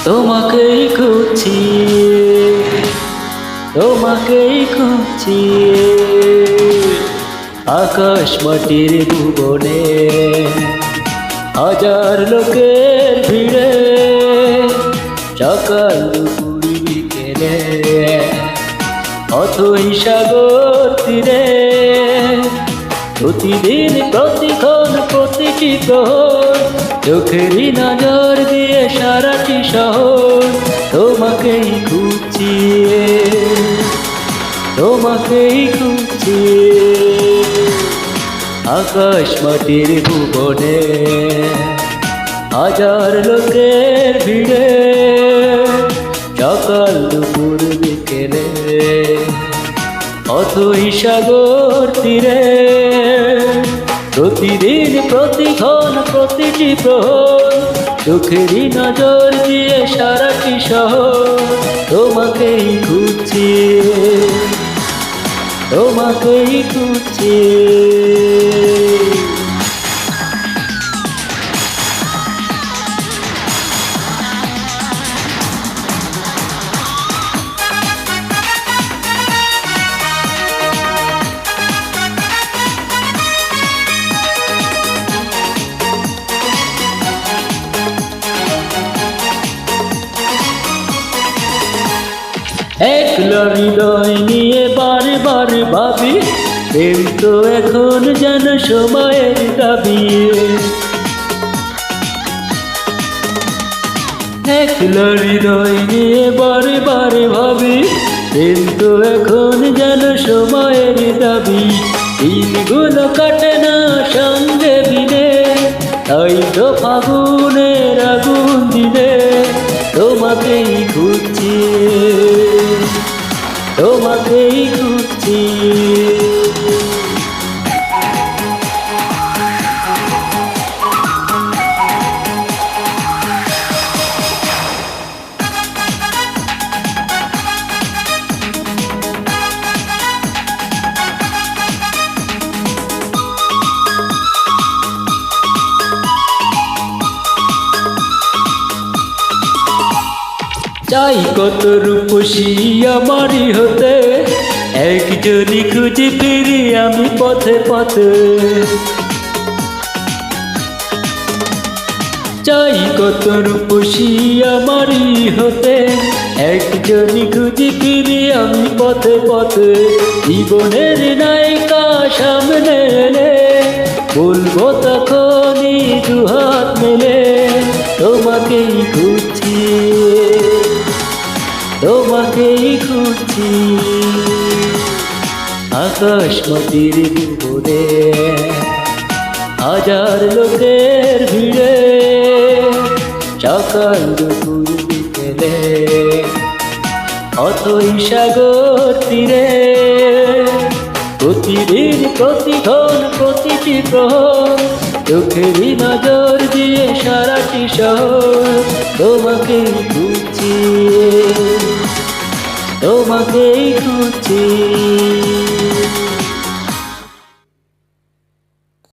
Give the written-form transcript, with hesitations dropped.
তোমাকেই খুঁজছি, তোমাকেই খুঁজছি। আকাশ মাটির ভুবনে হাজার লোকের ভিড়ে, সকাল দুপুর বিকেলে অথই সাগর তীরে, প্রতিদিন প্রতিক্ষণ প্রতিটি প্রহর চোখেরই নজর দিয়ে সারাটি শহর তোমাকেই খুঁজছি, তোমাকেই খুঁজছি। আকাশ মাটির ভুবনে হাজার লোকের ভিড়ে, সকাল দুপুর বিকেলে অথই সাগর তীরে, প্রতিদিন প্রতিক্ষণ প্রতিটি প্রহর চোখেরই নজর দিয়ে সারাটি শহর তোমাকেই খুঁজছি, তোমাকেই খুঁজছি। একলা হৃদয় নিয়ে বারে বারে ভাবি, প্রেম তো এখন যেন সময়ের দাবি। একলা হৃদয় নিয়ে বারে বারে ভাবি, প্রেম তো এখন যেন সময়ের দাবি। দিনগুলো কাটে না সঙ্গে দিনে, তাই তো ফাগুনের আগুন দিনে তোমাকেই খুঁজছি, তোমাকেই খুঁজছি। চাই কত রূপসী আমারই হতে, একজনই খুঁজে ফিরি আমি পথে পথে। চাই কত রূপসী আমারই হতে, একজনই খুঁজে ফিরি আমি পথে পথে। জীবনের নায়িকা সামনে এলে বলবো তখনই দুহাত মেলে তোমাকেই খুঁজছি, তোমাকেই খুঁজছি। আকাশ মাটির ভুবনে হাজার লোকের ভিড়ে, সকাল দুপুর বিকেলে অথই সাগর তীরে, প্রতিদিন প্রতিক্ষণ প্রতিটি প্রহর চোখেরই নজর দিয়ে সারাটি শহর তোমাকেই খুঁজছি, তোমাকেই খুঁজছি।